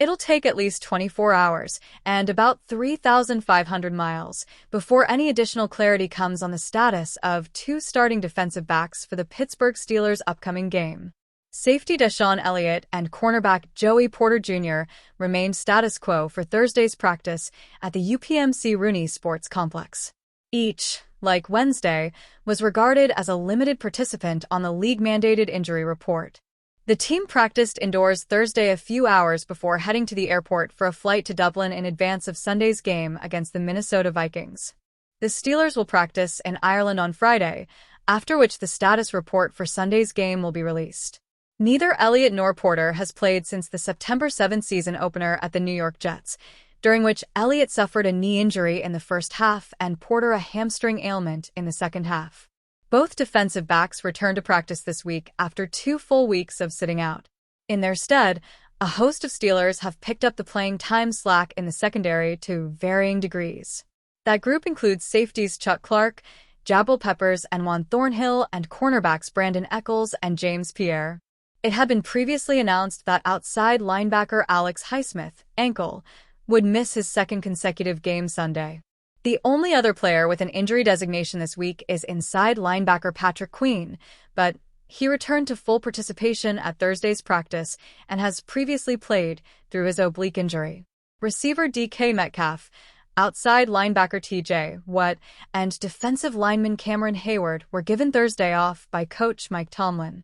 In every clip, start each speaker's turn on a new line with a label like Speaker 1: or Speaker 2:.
Speaker 1: It'll take at least 24 hours and about 3,500 miles before any additional clarity comes on the status of two starting defensive backs for the Pittsburgh Steelers' upcoming game. Safety Deshaun Elliott and cornerback Joey Porter Jr. remained status quo for Thursday's practice at the UPMC Rooney Sports Complex. Each, like Wednesday, was regarded as a limited participant on the league-mandated injury report. The team practiced indoors Thursday a few hours before heading to the airport for a flight to Dublin in advance of Sunday's game against the Minnesota Vikings. The Steelers will practice in Ireland on Friday, after which the status report for Sunday's game will be released. Neither Elliott nor Porter has played since the September 7 season opener at the New York Jets, during which Elliott suffered a knee injury in the first half and Porter a hamstring ailment in the second half. Both defensive backs returned to practice this week after 2 full weeks of sitting out. In their stead, a host of Steelers have picked up the playing time slack in the secondary to varying degrees. That group includes safeties Chuck Clark, Jabril Peppers, and Juan Thornhill, and cornerbacks Brandon Eccles and James Pierre. It had been previously announced that outside linebacker Alex Highsmith, ankle, would miss his second consecutive game Sunday. The only other player with an injury designation this week is inside linebacker Patrick Queen, but he returned to full participation at Thursday's practice and has previously played through his oblique injury. Receiver DK Metcalf, outside linebacker TJ Watt, and defensive lineman Cameron Hayward were given Thursday off by coach Mike Tomlin.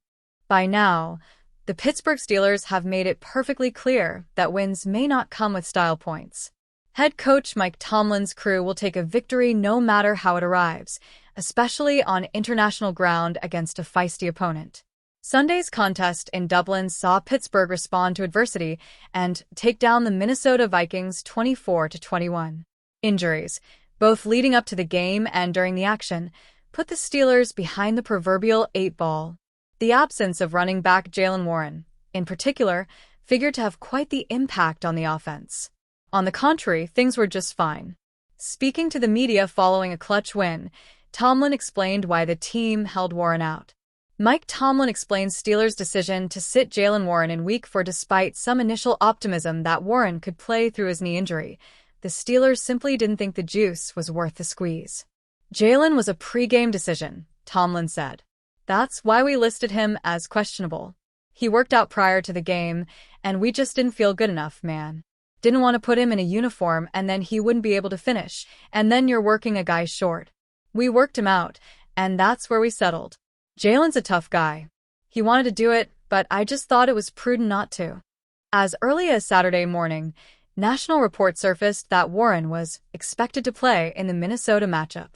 Speaker 1: By now, the Pittsburgh Steelers have made it perfectly clear that wins may not come with style points. Head coach Mike Tomlin's crew will take a victory no matter how it arrives, especially on international ground against a feisty opponent. Sunday's contest in Dublin saw Pittsburgh respond to adversity and take down the Minnesota Vikings 24-21. Injuries, both leading up to the game and during the action, put the Steelers behind the proverbial 8-ball. The absence of running back Jalen Warren, in particular, figured to have quite the impact on the offense. On the contrary, things were just fine. Speaking to the media following a clutch win, Tomlin explained why the team held Warren out. Mike Tomlin explains Steelers' decision to sit Jalen Warren in Week 4 despite some initial optimism that Warren could play through his knee injury. The Steelers simply didn't think the juice was worth the squeeze. Jalen was a pre-game decision, Tomlin said. That's why we listed him as questionable. He worked out prior to the game, and we just didn't feel good enough, man. Didn't want to put him in a uniform and then he wouldn't be able to finish, and then you're working a guy short. We worked him out, and that's where we settled. Jalen's a tough guy. He wanted to do it, but I just thought it was prudent not to. As early as Saturday morning, national reports surfaced that Warren was expected to play in the Minnesota matchup.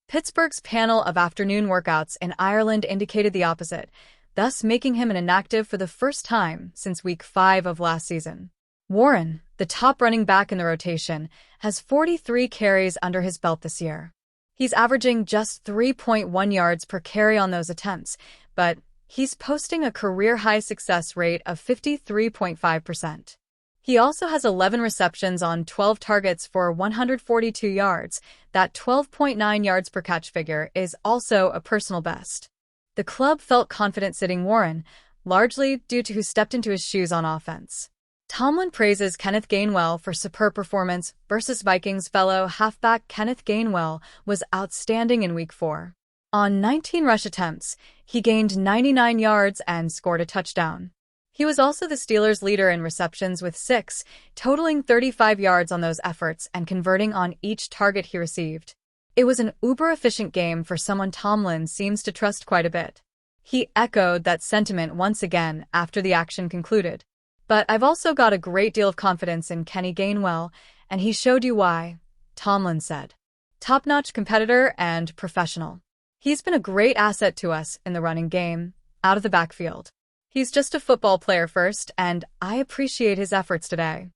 Speaker 1: Pittsburgh's panel of afternoon workouts in Ireland indicated the opposite, thus making him an inactive for the first time since Week 5 of last season. Warren, the top running back in the rotation, has 43 carries under his belt this year. He's averaging just 3.1 yards per carry on those attempts, but he's posting a career-high success rate of 53.5%. He also has 11 receptions on 12 targets for 142 yards. That 12.9 yards per catch figure is also a personal best. The club felt confident sitting Warren, largely due to who stepped into his shoes on offense. Tomlin praises Kenneth Gainwell for superb performance versus Vikings fellow halfback Kenneth Gainwell was outstanding in Week 4. On 19 rush attempts, he gained 99 yards and scored a touchdown. He was also the Steelers' leader in receptions with 6, totaling 35 yards on those efforts and converting on each target he received. It was an uber-efficient game for someone Tomlin seems to trust quite a bit. He echoed that sentiment once again after the action concluded. But I've also got a great deal of confidence in Kenny Gainwell, and he showed you why, Tomlin said. Top-notch competitor and professional. He's been a great asset to us in the running game, out of the backfield. He's just a football player first, and I appreciate his efforts today.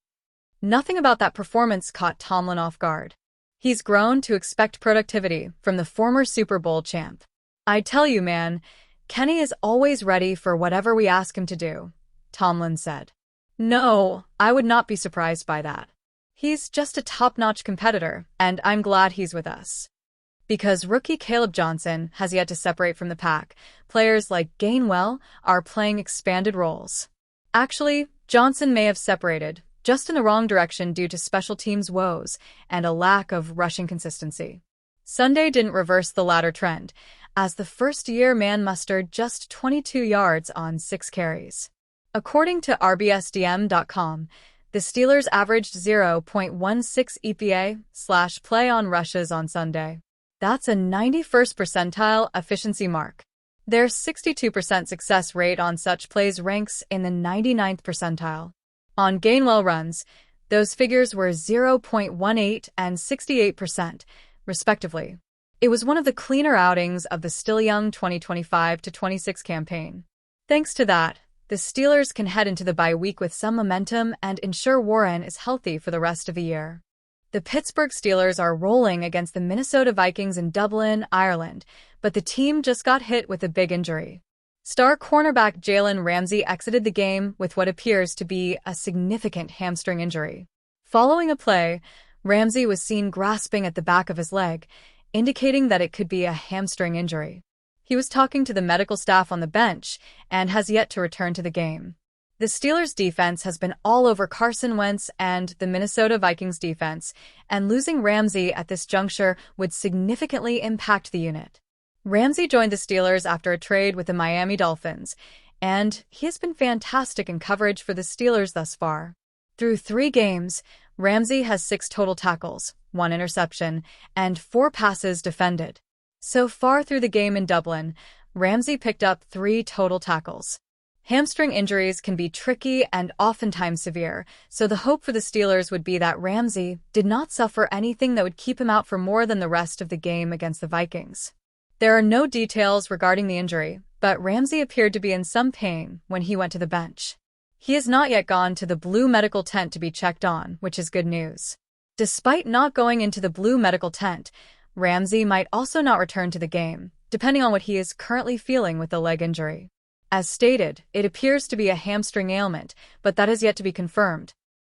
Speaker 1: Nothing about that performance caught Tomlin off guard. He's grown to expect productivity from the former Super Bowl champ. I tell you, man, Kenny is always ready for whatever we ask him to do, Tomlin said. No, I would not be surprised by that. He's just a top-notch competitor, and I'm glad he's with us. Because rookie Caleb Johnson has yet to separate from the pack, players like Gainwell are playing expanded roles. Actually, Johnson may have separated, just in the wrong direction due to special teams' woes and a lack of rushing consistency. Sunday didn't reverse the latter trend, as the first-year man mustered just 22 yards on 6 carries. According to rbsdm.com, the Steelers averaged 0.16 EPA/play on rushes on Sunday. That's a 91st percentile efficiency mark. Their 62% success rate on such plays ranks in the 99th percentile. On Gainwell runs, those figures were 0.18 and 68%, respectively. It was one of the cleaner outings of the still young 2025-26 campaign. Thanks to that, the Steelers can head into the bye week with some momentum and ensure Warren is healthy for the rest of the year. The Pittsburgh Steelers are rolling against the Minnesota Vikings in Dublin, Ireland, but the team just got hit with a big injury. Star cornerback Jalen Ramsey exited the game with what appears to be a significant hamstring injury. Following a play, Ramsey was seen grasping at the back of his leg, indicating that it could be a hamstring injury. He was talking to the medical staff on the bench and has yet to return to the game. The Steelers' defense has been all over Carson Wentz and the Minnesota Vikings defense, and losing Ramsey at this juncture would significantly impact the unit. Ramsey joined the Steelers after a trade with the Miami Dolphins, and he has been fantastic in coverage for the Steelers thus far. Through 3 games, Ramsey has 6 total tackles, 1 interception, and 4 passes defended. So far through the game in Dublin, Ramsey picked up 3 total tackles. Hamstring injuries can be tricky and oftentimes severe, so the hope for the Steelers would be that Ramsey did not suffer anything that would keep him out for more than the rest of the game against the Vikings. There are no details regarding the injury, but Ramsey appeared to be in some pain when he went to the bench. He has not yet gone to the blue medical tent to be checked on, which is good news. Despite not going into the blue medical tent, Ramsey might also not return to the game, depending on what he is currently feeling with the leg injury. As stated, it appears to be a hamstring ailment, but that is yet to be confirmed.